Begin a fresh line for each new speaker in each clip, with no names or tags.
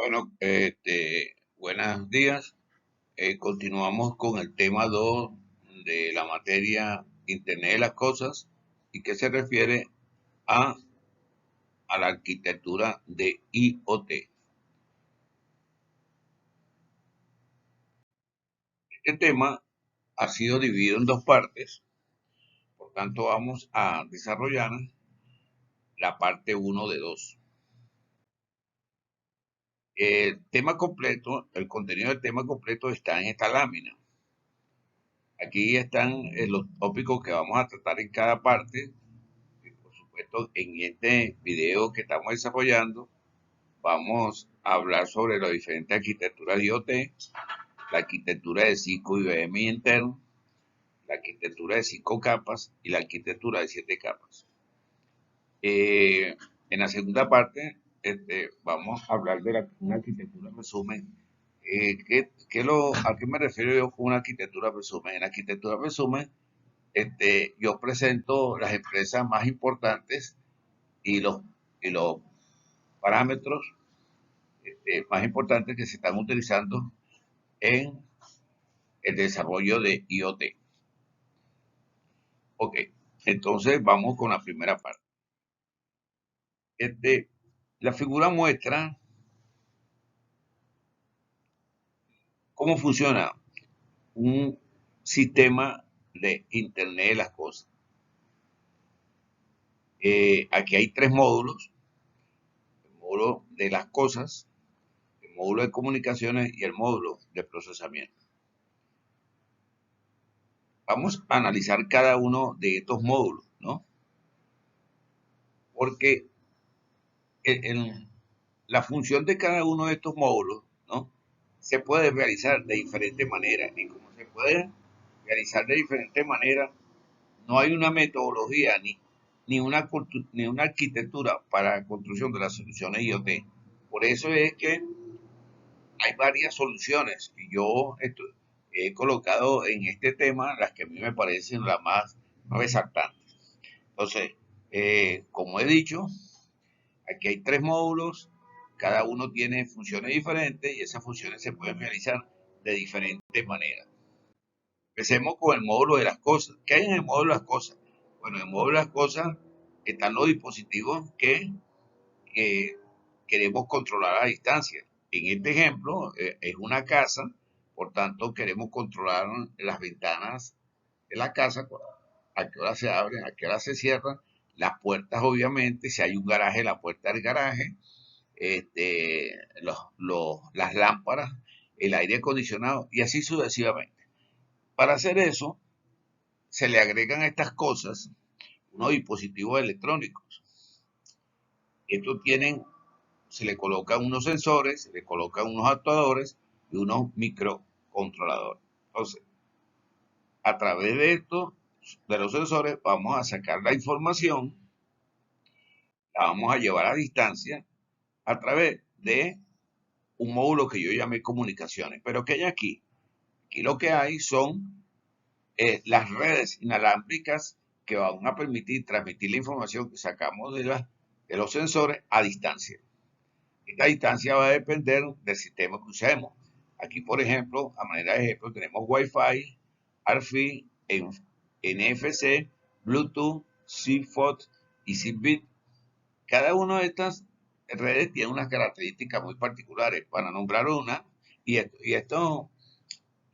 Bueno, buenos días. Continuamos con el tema 2 de la materia Internet de las Cosas y que se refiere a, a la arquitectura de IoT. Este tema ha sido dividido en dos partes, por tanto vamos a desarrollar la parte uno de 2. El tema completo, el contenido del tema completo está en esta lámina. Aquí están los tópicos que vamos a tratar en cada parte. Por supuesto, en este video que estamos desarrollando, vamos a hablar sobre las diferentes arquitecturas de IoT, la arquitectura de 5 IBM interno, la arquitectura de 5 capas y la arquitectura de 7 capas. En la segunda parte, vamos a hablar de una arquitectura resumen. ¿A qué me refiero yo con una arquitectura resumen? En la arquitectura resumen, yo presento las empresas más importantes y los parámetros más importantes que se están utilizando en el desarrollo de IoT. Ok, entonces vamos con la primera parte. La figura muestra cómo funciona un sistema de Internet de las cosas. Aquí hay tres módulos: el módulo de las cosas, el módulo de comunicaciones y el módulo de procesamiento. Vamos a analizar cada uno de estos módulos, ¿no? Porque la función de cada uno de estos módulos, ¿no?, se puede realizar de diferentes maneras. Y como se puede realizar de diferentes maneras, no hay una metodología ni una arquitectura para la construcción de las soluciones IoT. Por eso es que hay varias soluciones que yo he colocado en este tema, las que a mí me parecen las más resaltantes. Entonces, como he dicho, aquí hay tres módulos, cada uno tiene funciones diferentes y esas funciones se pueden realizar de diferentes maneras. Empecemos con el módulo de las cosas. ¿Qué hay en el módulo de las cosas? Bueno, en el módulo de las cosas están los dispositivos que queremos controlar a distancia. En este ejemplo, es una casa, por tanto queremos controlar las ventanas de la casa, a qué hora se abren, a qué hora se cierran, las puertas obviamente, si hay un garaje, la puerta del garaje, las lámparas, el aire acondicionado y así sucesivamente. Para hacer eso, se le agregan a estas cosas unos dispositivos electrónicos. Estos se le colocan unos sensores, se le colocan unos actuadores y unos microcontroladores. Entonces, a través de los sensores, vamos a sacar la información, la vamos a llevar a distancia a través de un módulo que yo llamé comunicaciones. Pero ¿qué hay aquí? Aquí lo que hay son las redes inalámbricas que van a permitir transmitir la información que sacamos de los sensores a distancia. Esta distancia va a depender del sistema que usemos. Aquí, por ejemplo, a manera de ejemplo, tenemos Wi-Fi, RFI, NFC, Bluetooth, Sigfox y Zigbee. Cada una de estas redes tiene unas características muy particulares. Para nombrar una, y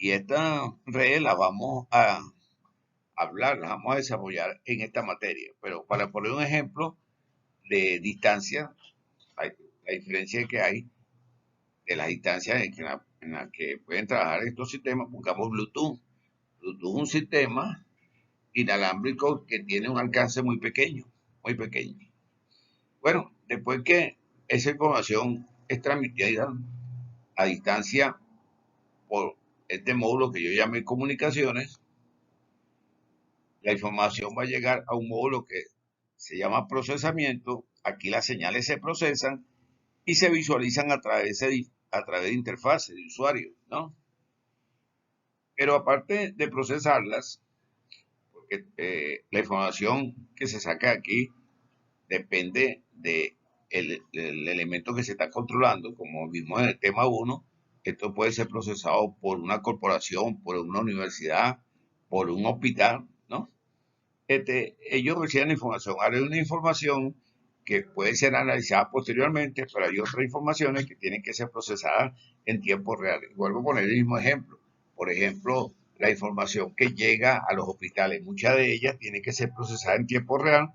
esta red la vamos a hablar, la vamos a desarrollar en esta materia. Pero para poner un ejemplo de distancia, la diferencia que hay de las distancias en la que pueden trabajar estos sistemas, pongamos Bluetooth. Bluetooth es un sistema inalámbrico que tiene un alcance muy pequeño, muy pequeño. Bueno, después que esa información es transmitida a distancia por este módulo que yo llamé comunicaciones, la información va a llegar a un módulo que se llama procesamiento. Aquí las señales se procesan y se visualizan a través de interfaces de usuario, ¿no? Pero aparte de procesarlas, porque la información que se saca aquí depende de el elemento que se está controlando, como vimos en el tema 1, esto puede ser procesado por una corporación, por una universidad, por un hospital, ¿no? Ellos reciben información. Ahora hay una información que puede ser analizada posteriormente, pero hay otras informaciones que tienen que ser procesadas en tiempo real. Y vuelvo a poner el mismo ejemplo. Por ejemplo, la información que llega a los hospitales, muchas de ellas tienen que ser procesadas en tiempo real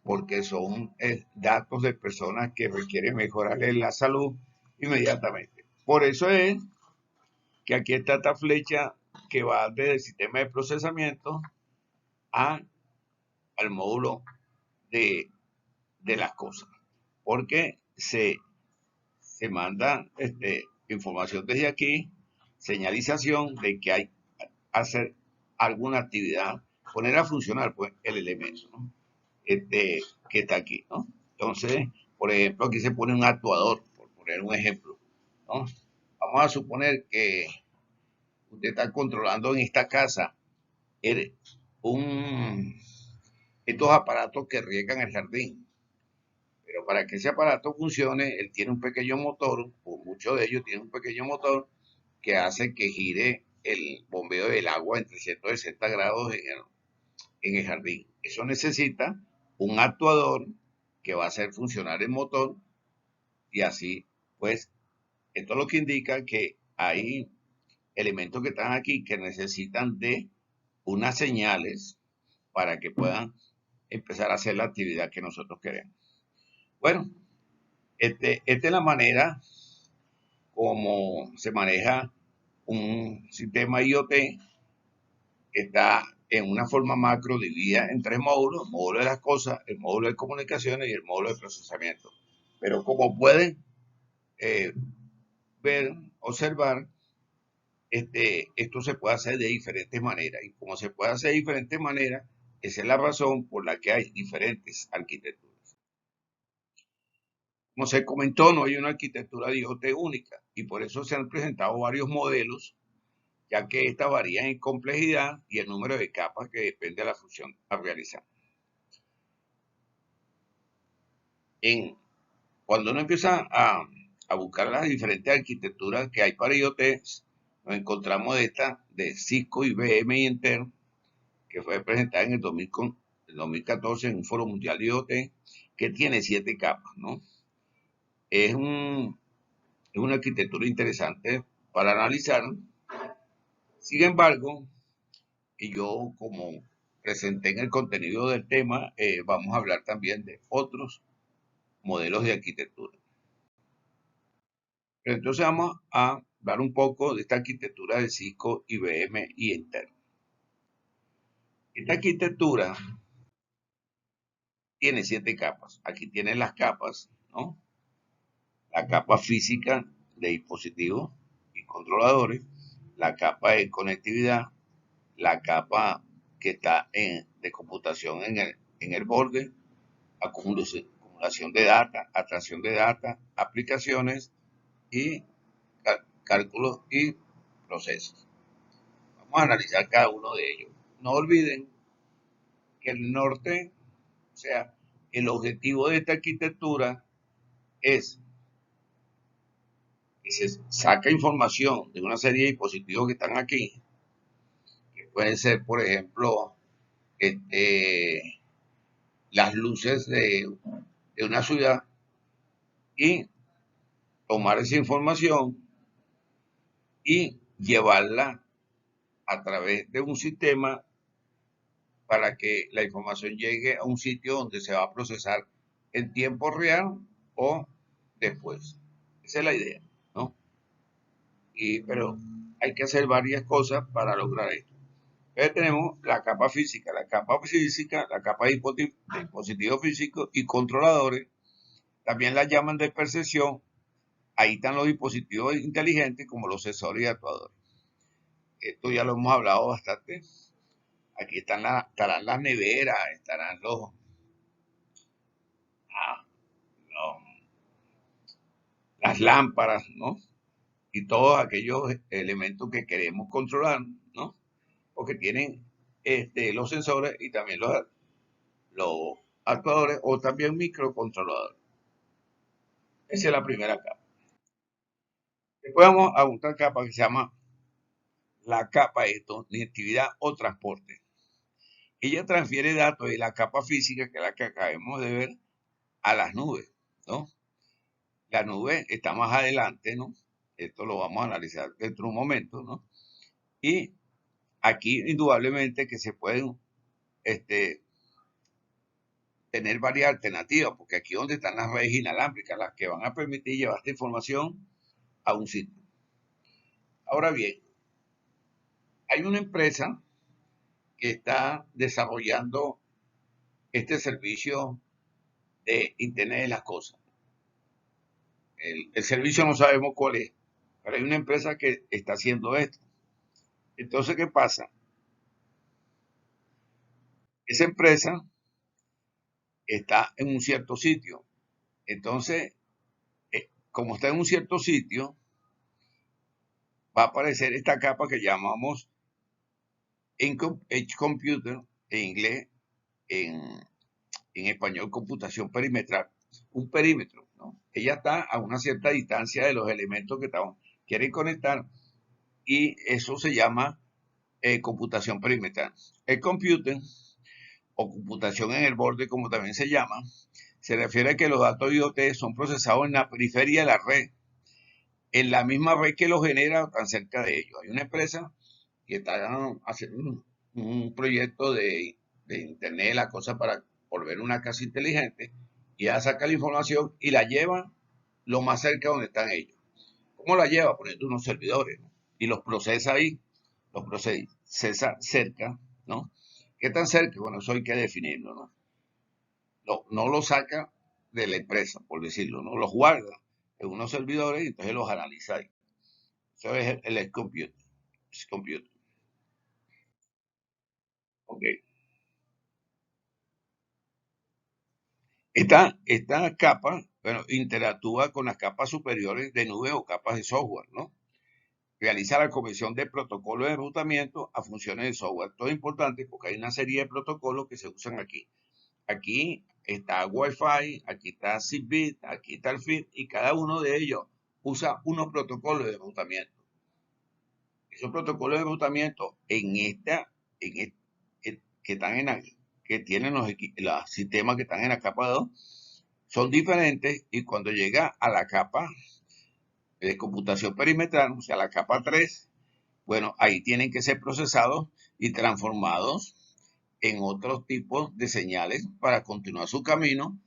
porque son datos de personas que requieren mejorarle la salud inmediatamente. Por eso es que aquí está esta flecha que va desde el sistema de procesamiento al módulo de las cosas, porque se manda información desde aquí, señalización de que hay que hacer alguna actividad, poner a funcionar pues el elemento, ¿no? Que está aquí, ¿no? Entonces, por ejemplo, aquí se pone un actuador, por poner un ejemplo, ¿no? Vamos a suponer que usted está controlando en esta casa un, estos aparatos que riegan el jardín. Pero para que ese aparato funcione, él tiene un pequeño motor, o muchos de ellos tienen un pequeño motor que hace que gire el bombeo del agua en 360 grados en el jardín. Eso necesita un actuador que va a hacer funcionar el motor y así, pues, esto es lo que indica que hay elementos que están aquí que necesitan de unas señales para que puedan empezar a hacer la actividad que nosotros queremos. Bueno, esta es la manera como se maneja un sistema IoT que está en una forma macro dividida en tres módulos: el módulo de las cosas, el módulo de comunicaciones y el módulo de procesamiento. Pero como pueden ver, observar, esto se puede hacer de diferentes maneras. Y como se puede hacer de diferentes maneras, esa es la razón por la que hay diferentes arquitecturas. Como se comentó, no hay una arquitectura de IoT única y por eso se han presentado varios modelos, ya que esta varía en complejidad y el número de capas que depende de la función a realizar. Cuando uno empieza a buscar las diferentes arquitecturas que hay para IoT, nos encontramos esta de Cisco, IBM y Intel, que fue presentada en el 2014 en un foro mundial de IoT, que tiene 7 capas, ¿no? Es una arquitectura interesante para analizar. Sin embargo, y yo como presenté en el contenido del tema, vamos a hablar también de otros modelos de arquitectura. Pero entonces vamos a hablar un poco de esta arquitectura de Cisco, IBM y Intel. Esta arquitectura tiene 7 capas. Aquí tienen las capas, ¿no? La capa física de dispositivos y controladores, la capa de conectividad, la capa que está de computación en el borde, acumulación de data, atracción de data, aplicaciones y cálculos y procesos. Vamos a analizar cada uno de ellos. No olviden que el norte, o sea, el objetivo de esta arquitectura es que se saca información de una serie de dispositivos que están aquí, que pueden ser, por ejemplo, las luces de una ciudad, y tomar esa información y llevarla a través de un sistema para que la información llegue a un sitio donde se va a procesar en tiempo real o después. Esa es la idea, ¿no? Pero hay que hacer varias cosas para lograr esto. Entonces tenemos la capa física, la capa de dispositivos físicos y controladores. También la llaman de percepción. Ahí están los dispositivos inteligentes como los sensores y actuadores. Esto ya lo hemos hablado bastante. Aquí estarán las neveras, estarán las lámparas, ¿no? Y todos aquellos elementos que queremos controlar, ¿no? Porque tienen los sensores y también los actuadores o también microcontroladores. Esa es la primera capa. Después vamos a otra capa que se llama la capa de conectividad o transporte. Ella transfiere datos de la capa física, que es la que acabamos de ver, a las nubes, ¿no? La nube está más adelante, ¿no? Esto lo vamos a analizar dentro de un momento, ¿no? Y aquí indudablemente que se pueden tener varias alternativas, porque aquí es donde están las redes inalámbricas, las que van a permitir llevar esta información a un sitio. Ahora bien, hay una empresa que está desarrollando este servicio de Internet de las Cosas. El servicio no sabemos cuál es, pero hay una empresa que está haciendo esto. Entonces, ¿qué pasa? Esa empresa está en un cierto sitio. Entonces, como está en un cierto sitio, va a aparecer esta capa que llamamos Edge Computer, en inglés, en español, computación perimetral, un perímetro, ¿no? Ella está a una cierta distancia de los elementos que quieren conectar y eso se llama computación perimetral. El computer o computación en el borde, como también se llama, se refiere a que los datos IoT son procesados en la periferia de la red, en la misma red que los genera o tan cerca de ellos. Hay una empresa que está haciendo un proyecto de Internet de la cosa para volver una casa inteligente y ya saca la información y la lleva lo más cerca donde están ellos. ¿Cómo la lleva? Poniendo unos servidores, ¿no? Y los procesa ahí, los procesa cerca, ¿no? ¿Qué tan cerca? Bueno, eso hay que definirlo, ¿no? No lo saca de la empresa, por decirlo, ¿no? Los guarda en unos servidores y entonces los analiza ahí. Eso es el edge computing. Ok. Esta capa, bueno, interactúa con las capas superiores de nube o capas de software, ¿no? Realiza la conversión de protocolos de enrutamiento a funciones de software. Todo es importante porque hay una serie de protocolos que se usan aquí. Aquí está Wi-Fi, aquí está Zigbee, aquí está el FIT y cada uno de ellos usa unos protocolos de enrutamiento. Esos protocolos de enrutamiento que están que tienen los sistemas que están en la capa 2 son diferentes y cuando llega a la capa de computación perimetral, o sea, la capa 3, bueno, ahí tienen que ser procesados y transformados en otros tipos de señales para continuar su camino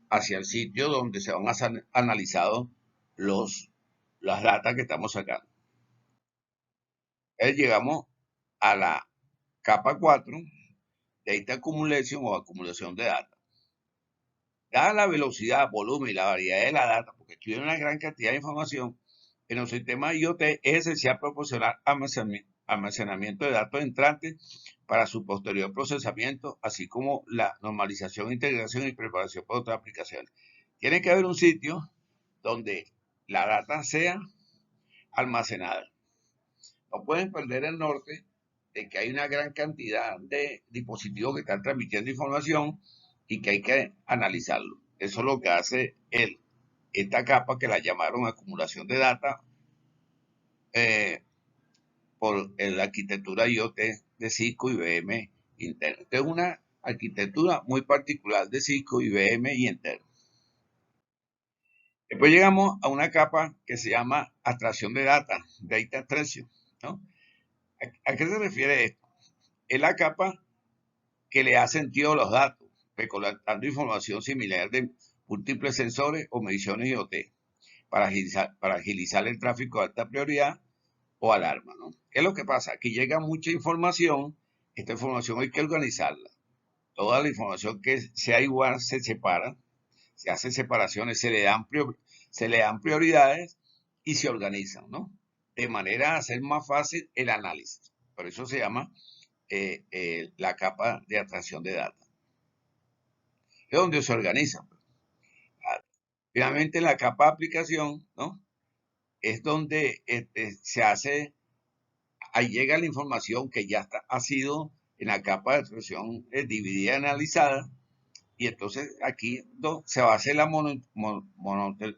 hacia el sitio donde se van a ser analizados las datas que estamos sacando. Entonces llegamos a la capa 4, Data Accumulation o acumulación de datos. Dada la velocidad, volumen y la variedad de la data, porque aquí hay una gran cantidad de información, en los sistemas IoT es esencial proporcionar almacenamiento de datos entrantes para su posterior procesamiento, así como la normalización, integración y preparación para otras aplicaciones. Tiene que haber un sitio donde la data sea almacenada. No pueden perder el norte de que hay una gran cantidad de dispositivos que están transmitiendo información y que hay que analizarlo. Eso es lo que hace esta capa que la llamaron acumulación de data por la arquitectura IoT de Cisco, IBM, Intel. Esta es una arquitectura muy particular de Cisco, IBM y Intel. Después llegamos a una capa que se llama abstracción de data abstraction, ¿no? ¿A qué se refiere esto? Es la capa que le da sentido a los datos, recolectando información similar de múltiples sensores o mediciones IoT para agilizar el tráfico de alta prioridad o alarma, ¿no? ¿Qué es lo que pasa? Aquí llega mucha información, esta información hay que organizarla. Toda la información que sea igual se separa, se hacen separaciones, se le dan prioridades y se organizan, ¿no? De manera a hacer más fácil el análisis. Por eso se llama la capa de abstracción de datos. Es donde se organiza. Finalmente, la capa de aplicación, ¿no? Es donde se hace, ahí llega la información que ya ha sido en la capa de abstracción dividida y analizada Y entonces aquí se va a hacer la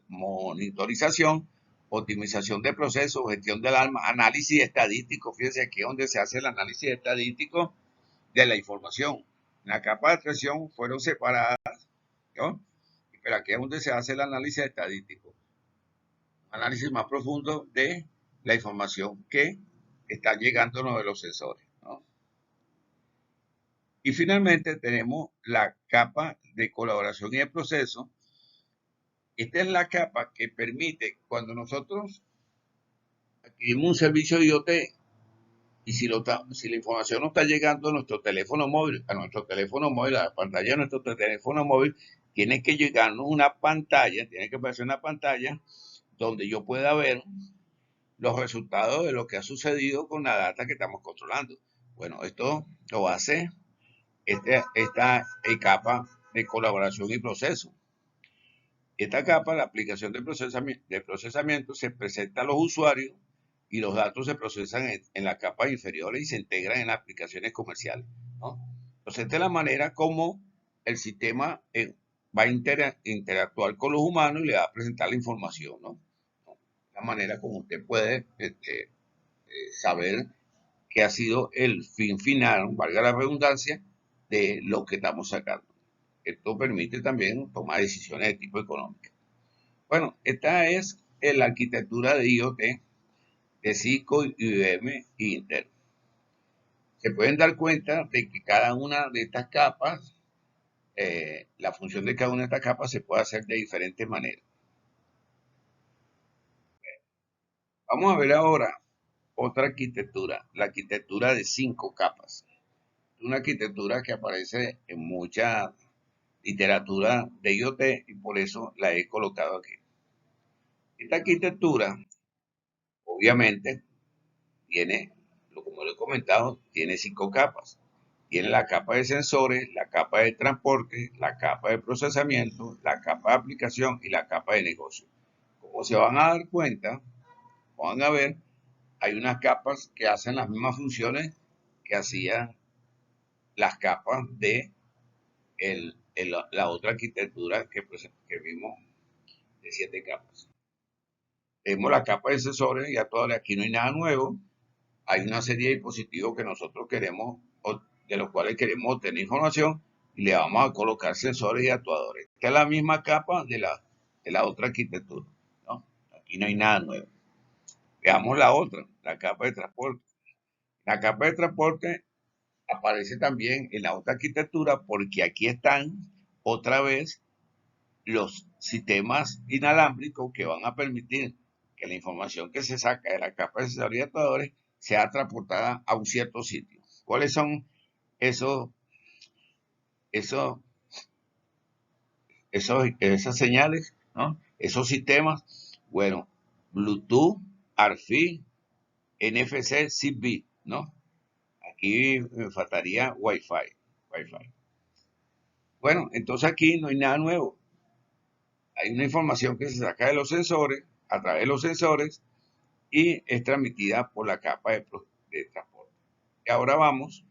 monitorización, optimización de procesos, gestión del análisis estadístico. Fíjense aquí es donde se hace el análisis estadístico de la información. En la capa de abstracción fueron separadas, ¿no? Pero aquí es donde se hace el análisis estadístico, un análisis más profundo de la información que está llegándonos de los sensores, ¿no? Y finalmente tenemos la capa de colaboración y de proceso. Esta es la capa que permite, cuando nosotros adquirimos un servicio de IoT, y si la información no está llegando a nuestro teléfono móvil, a la pantalla de nuestro teléfono móvil, tiene que llegarnos una pantalla, tiene que aparecer una pantalla donde yo pueda ver los resultados de lo que ha sucedido con la data que estamos controlando. Bueno, esto lo hace esta capa de colaboración y proceso. Esta capa, la aplicación de procesamiento, se presenta a los usuarios y los datos se procesan en la capa inferior y se integran en las aplicaciones comerciales, ¿no? Entonces, esta es la manera como el sistema va a interactuar con los humanos y le va a presentar la información, ¿no? La manera como usted puede saber qué ha sido el fin final, valga la redundancia, de lo que estamos sacando. Esto permite también tomar decisiones de tipo económico. Bueno, esta es la arquitectura de IoT de Cisco, IBM e Intel. Se pueden dar cuenta de que cada una de estas capas, la función de cada una de estas capas se puede hacer de diferentes maneras. Vamos a ver ahora otra arquitectura, la arquitectura de 5 capas. Una arquitectura que aparece en mucha literatura de IoT y por eso la he colocado aquí. Esta arquitectura, obviamente, tiene, como lo he comentado, tiene 5 capas. Tiene la capa de sensores, la capa de transporte, la capa de procesamiento, la capa de aplicación y la capa de negocio. Como se van a dar cuenta, van a ver, hay unas capas que hacen las mismas funciones que hacían las capas de la otra arquitectura que vimos de 7 capas. Tenemos la capa de sensores, ya todavía aquí no hay nada nuevo. Hay una serie de dispositivos que nosotros queremos, de los cuales queremos obtener información y le vamos a colocar sensores y actuadores. Esta es la misma capa de la otra arquitectura, ¿no? Aquí no hay nada nuevo. Veamos la otra, la capa de transporte. La capa de transporte aparece también en la otra arquitectura porque aquí están otra vez los sistemas inalámbricos que van a permitir que la información que se saca de la capa de sensores y actuadores sea transportada a un cierto sitio. ¿Cuáles son esas señales, ¿no? Esos sistemas? Bueno, Bluetooth, ARFI, NFC, Zigbee, ¿no? Aquí me faltaría Wi-Fi. Bueno, entonces aquí no hay nada nuevo. Hay una información que se saca de los sensores, a través de los sensores, y es transmitida por la capa de transporte. Y ahora vamos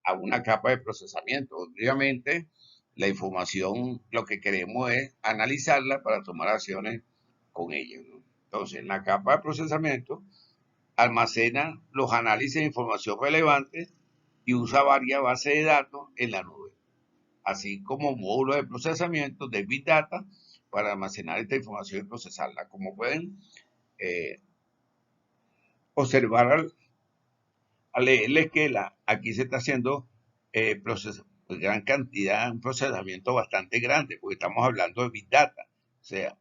a una capa de procesamiento. Obviamente, la información, lo que queremos es analizarla para tomar acciones con ella, ¿no? Entonces, en la capa de procesamiento, almacena los análisis de información relevante y usa varias bases de datos en la nube, así como módulos de procesamiento de Big Data para almacenar esta información y procesarla. Como pueden observar al leerles que aquí se está haciendo gran cantidad, un procesamiento bastante grande, porque estamos hablando de Big Data, o sea,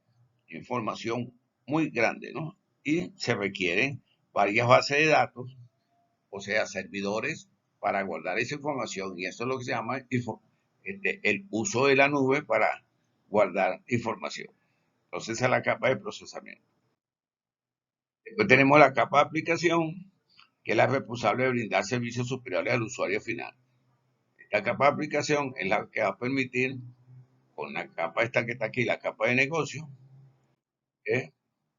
información muy grande, ¿no? Y se requieren varias bases de datos, o sea, servidores para guardar esa información, y eso es lo que se llama el uso de la nube para guardar información. Entonces, esa es la capa de procesamiento. Después tenemos la capa de aplicación, que es la responsable de brindar servicios superiores al usuario final. Esta capa de aplicación es la que va a permitir, con la capa esta que está aquí, la capa de negocio,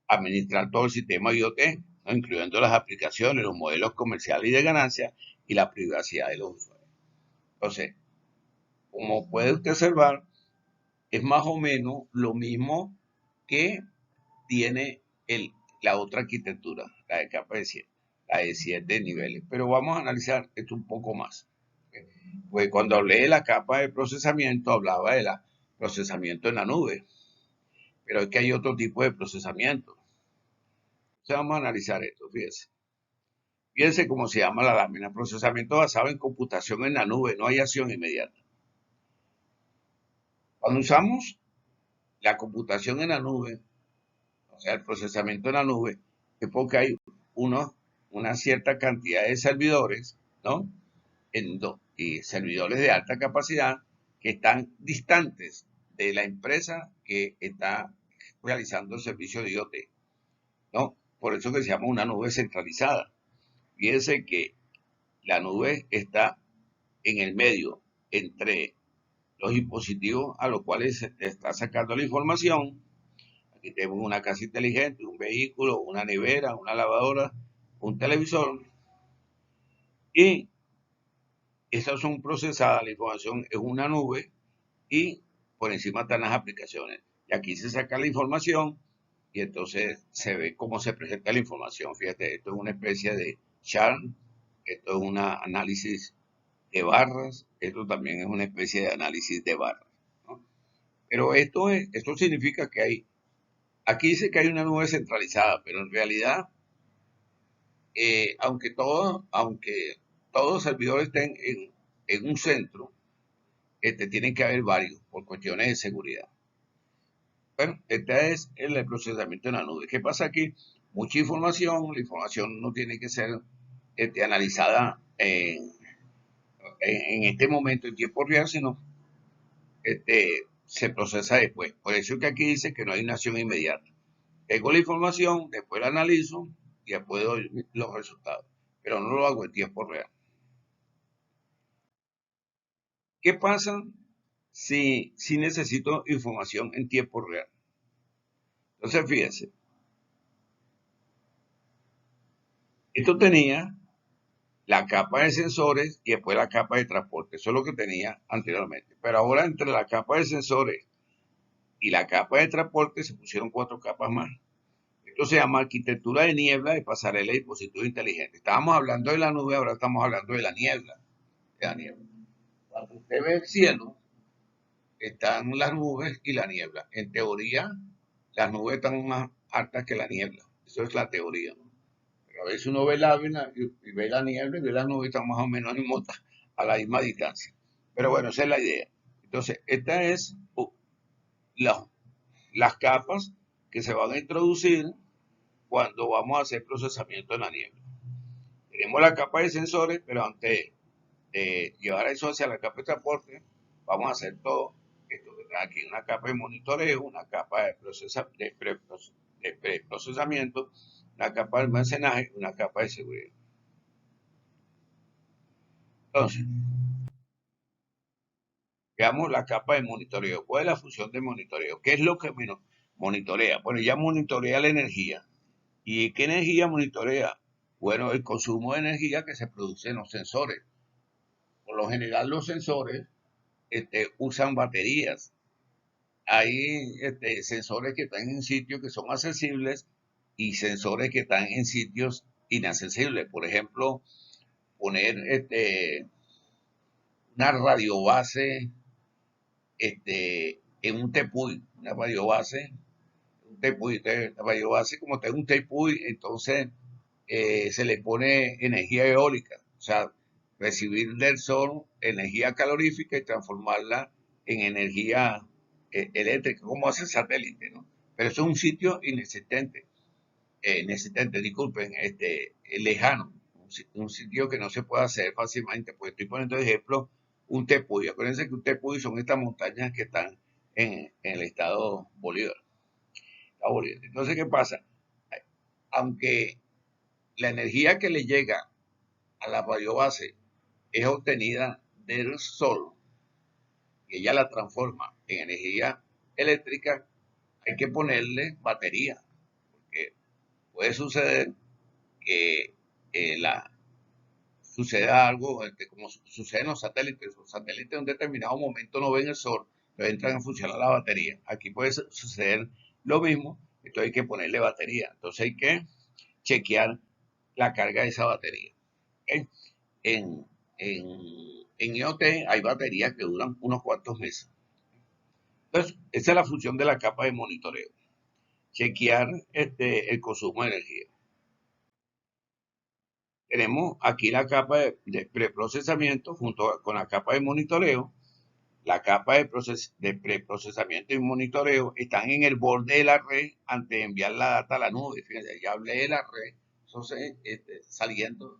administrar todo el sistema IoT, ¿no? Incluyendo las aplicaciones, los modelos comerciales y de ganancia y la privacidad de los usuarios. Entonces, como puede usted observar, es más o menos lo mismo que tiene la otra arquitectura, la de capa de 7, la de 7 niveles. Pero vamos a analizar esto un poco más. Pues cuando hablé de la capa de procesamiento, hablaba de la procesamiento en la nube, pero es que hay otro tipo de procesamiento. Entonces vamos a analizar esto, fíjense. Fíjense cómo se llama la lámina, procesamiento basado en computación en la nube, no hay acción inmediata. Cuando usamos la computación en la nube, o sea, el procesamiento en la nube, es porque hay una cierta cantidad de servidores, ¿no? Y servidores de alta capacidad que están distantes de la empresa que está realizando el servicio de IoT, ¿no? Por eso que se llama una nube centralizada. Fíjense que la nube está en el medio entre los dispositivos a los cuales se está sacando la información. Aquí tenemos una casa inteligente, un vehículo, una nevera, una lavadora, un televisor. Y esas son procesadas, la información en una nube y por encima están las aplicaciones. Y aquí se saca la información y entonces se ve cómo se presenta la información. Fíjate, esto es una especie de chart, esto es un análisis de barras, esto también es una especie de análisis de barras, ¿no? Pero esto significa que aquí dice que hay una nube centralizada, pero en realidad, aunque todos los servidores estén en un centro, tienen que haber varios por cuestiones de seguridad. Bueno, este es el procesamiento en la nube. ¿Qué pasa aquí? Mucha información, la información no tiene que ser analizada en este momento en tiempo real, sino se procesa después. Por eso es que aquí dice que no hay una acción inmediata. Tengo la información, después la analizo y después doy los resultados, pero no lo hago en tiempo real. ¿Qué pasa si necesito información en tiempo real? Entonces, fíjense, esto tenía la capa de sensores y después la capa de transporte. Eso es lo que tenía anteriormente. Pero ahora entre la capa de sensores y la capa de transporte se pusieron 4 capas más. Esto se llama arquitectura de niebla de pasarela de dispositivos inteligentes. Estábamos hablando de la nube, ahora estamos hablando de la niebla. Cuando usted ve el cielo, están las nubes y la niebla. En teoría, las nubes están más altas que la niebla. Eso es la teoría, ¿no? Pero a veces uno ve la lámina y ve la niebla y ve las nubes están más o menos a la misma distancia. Pero bueno, esa es la idea. Entonces, esta es la, las capas que se van a introducir cuando vamos a hacer procesamiento en la niebla. Tenemos la capa de sensores, pero antes de llevar eso hacia la capa de transporte, vamos a hacer todo esto que está aquí, una capa de monitoreo, una capa de preprocesamiento, una capa de almacenaje, una capa de seguridad. Entonces, veamos la capa de monitoreo. ¿Cuál es la función de monitoreo? ¿Qué es lo que monitorea? Bueno, ya monitorea la energía. ¿Y qué energía monitorea? Bueno, el consumo de energía que se produce en los sensores. Por lo general, los sensores usan baterías. Hay sensores que están en sitios que son accesibles y sensores que están en sitios inaccesibles. Por ejemplo, poner una radiobase en un tepuy, una radiobase, la radiobase como está en un tepuy, entonces se le pone energía eólica, o sea, recibir del sol energía calorífica y transformarla en energía eléctrica, como hace el satélite, ¿no? Pero eso es un sitio inexistente, disculpen, lejano, un sitio que no se puede hacer fácilmente, pues estoy poniendo de ejemplo un tepuy. Acuérdense que un tepuy son estas montañas que están en el estado Bolívar. Entonces, ¿qué pasa? Aunque la energía que le llega a la radiobase es obtenida del sol y ella la transforma en energía eléctrica, hay que ponerle batería, porque puede suceder que la suceda algo como sucede en los satélites. Los satélites en un determinado momento no ven el sol, pero entran a funcionar la batería. Aquí puede suceder lo mismo, entonces hay que ponerle batería. Entonces hay que chequear la carga de esa batería. ¿Okay? En, en, en IoT hay baterías que duran unos cuantos meses. Entonces, esa es la función de la capa de monitoreo. Chequear el consumo de energía. Tenemos aquí la capa de preprocesamiento junto con la capa de monitoreo. La capa de preprocesamiento y monitoreo están en el borde de la red antes de enviar la data a la nube. Fíjense, ya hablé de la red, entonces saliendo,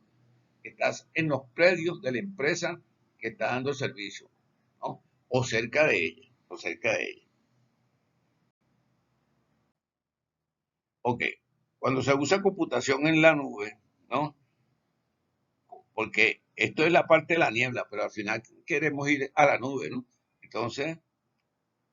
estás en los predios de la empresa que está dando el servicio, ¿no? O cerca de ella, o cerca de ella. Ok, cuando se usa computación en la nube, ¿no? Porque esto es la parte de la niebla, pero al final queremos ir a la nube, ¿no? Entonces,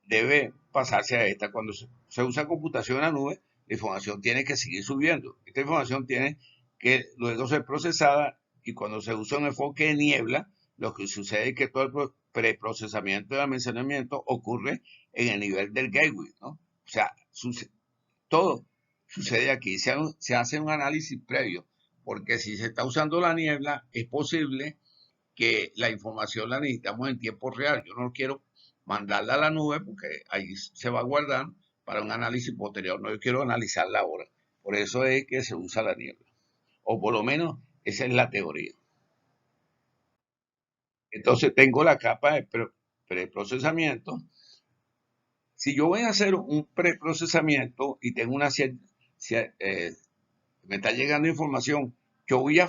debe pasarse a esta. Cuando se usa computación en la nube, la información tiene que seguir subiendo. Esta información tiene que luego ser procesada y cuando se usa un enfoque de niebla, lo que sucede es que todo el preprocesamiento y almacenamiento ocurre en el nivel del gateway, ¿no? O sea, todo sucede aquí. Se hace un análisis previo, porque si se está usando la niebla, es posible que la información la necesitamos en tiempo real. Yo no quiero mandarla a la nube porque ahí se va a guardar para un análisis posterior. No, yo quiero analizarla ahora. Por eso es que se usa la niebla. O por lo menos esa es la teoría. Entonces tengo la capa de preprocesamiento. Si yo voy a hacer un preprocesamiento y tengo una cierta, me está llegando información, yo voy a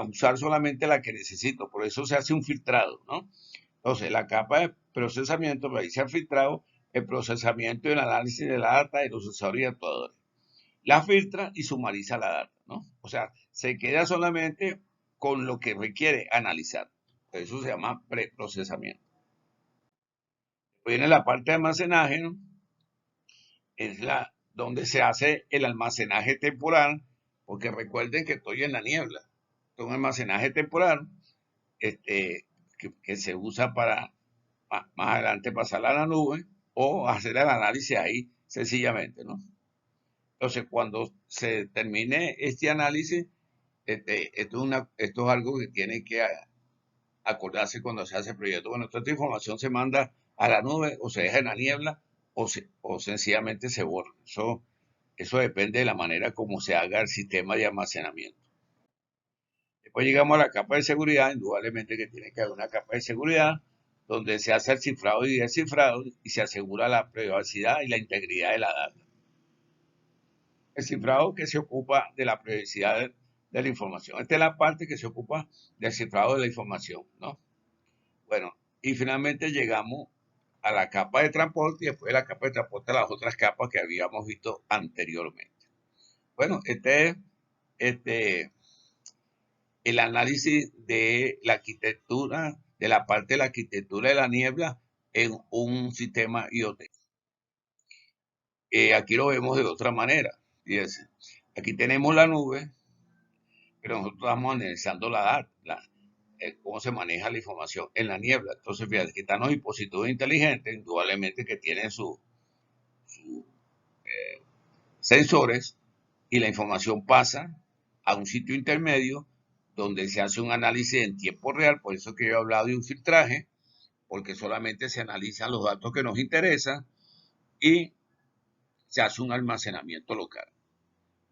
usar solamente la que necesito. Por eso se hace un filtrado, ¿no? Entonces, la capa de procesamiento, ahí se ha filtrado el procesamiento y el análisis de la data de los usuarios y actuadores. La filtra y sumariza la data, ¿no? O sea, se queda solamente con lo que requiere analizar. Eso se llama preprocesamiento. Viene la parte de almacenaje, ¿no? Es la donde se hace el almacenaje temporal, porque recuerden que estoy en la niebla. Es un almacenaje temporal que se usa para más adelante pasarla a la nube o hacer el análisis ahí sencillamente, ¿no? Entonces, cuando se termine este análisis, esto es algo que tiene que acordarse cuando se hace el proyecto. Bueno, toda esta información se manda a la nube o se deja en la niebla o sencillamente se borra. Eso depende de la manera como se haga el sistema de almacenamiento. Después llegamos a la capa de seguridad, indudablemente que tiene que haber una capa de seguridad donde se hace el cifrado y descifrado y se asegura la privacidad y la integridad de la data. El cifrado que se ocupa de la privacidad de la información. Esta es la parte que se ocupa del cifrado de la información, ¿no? Bueno, y finalmente llegamos a la capa de transporte y después de la capa de transporte a las otras capas que habíamos visto anteriormente. Bueno, este el análisis de la arquitectura, de la parte de la arquitectura de la niebla en un sistema IoT. Aquí lo vemos de otra manera. Fíjense, aquí tenemos la nube, pero nosotros estamos analizando cómo se maneja la información en la niebla. Entonces, fíjate que están los dispositivos inteligentes, indudablemente que tienen sus sensores y la información pasa a un sitio intermedio donde se hace un análisis en tiempo real. Por eso que yo he hablado de un filtraje, porque solamente se analizan los datos que nos interesan y se hace un almacenamiento local.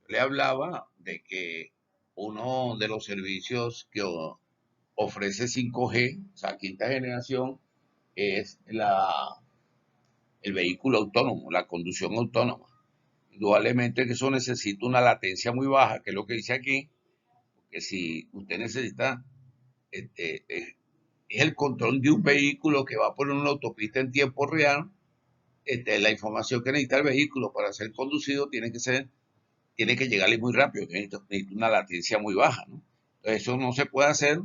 Le hablaba de que uno de los servicios que ofrece 5G, o sea, quinta generación, es el vehículo autónomo, la conducción autónoma. Indudablemente que eso necesita una latencia muy baja, que es lo que dice aquí, porque si usted necesita, es el control de un vehículo que va por una autopista en tiempo real, la información que necesita el vehículo para ser conducido tiene que llegarle muy rápido, necesita una latencia muy baja, ¿no? Entonces eso no se puede hacer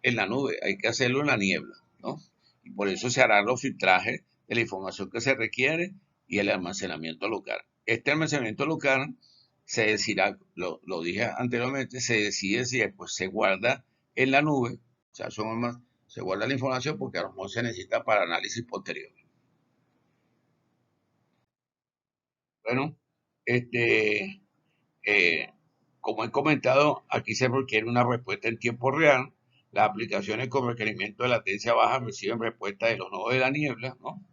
en la nube, hay que hacerlo en la niebla, ¿no? Y por eso se harán los filtrajes de la información que se requiere y el almacenamiento local. Este almacenamiento local se decidirá, lo dije anteriormente, se decide si después se guarda en la nube. O sea, se guarda la información porque a lo mejor se necesita para análisis posterior. Bueno, este, eh, como he comentado, aquí se requiere una respuesta en tiempo real. Las aplicaciones con requerimiento de latencia baja reciben respuesta de los nodos de la niebla, ¿no?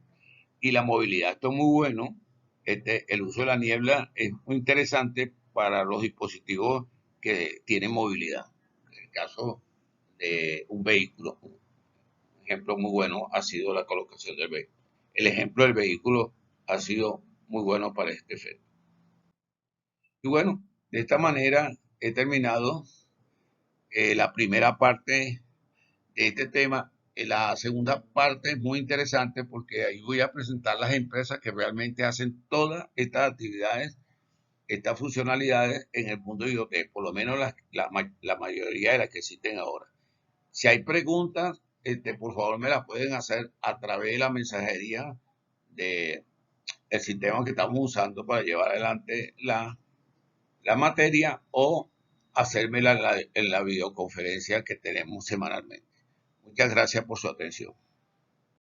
Y la movilidad, esto es muy bueno. El uso de la niebla es muy interesante para los dispositivos que tienen movilidad. En el caso de un vehículo, un ejemplo muy bueno ha sido la colocación del vehículo. El ejemplo del vehículo ha sido muy bueno para este efecto. Y bueno, de esta manera he terminado la primera parte de este tema. La segunda parte es muy interesante porque ahí voy a presentar las empresas que realmente hacen todas estas actividades, estas funcionalidades en el mundo de IoT, por lo menos la mayoría de las que existen ahora. Si hay preguntas, por favor me las pueden hacer a través de la mensajería del sistema que estamos usando para llevar adelante la materia o hacérmela en la videoconferencia que tenemos semanalmente. Muchas gracias por su atención.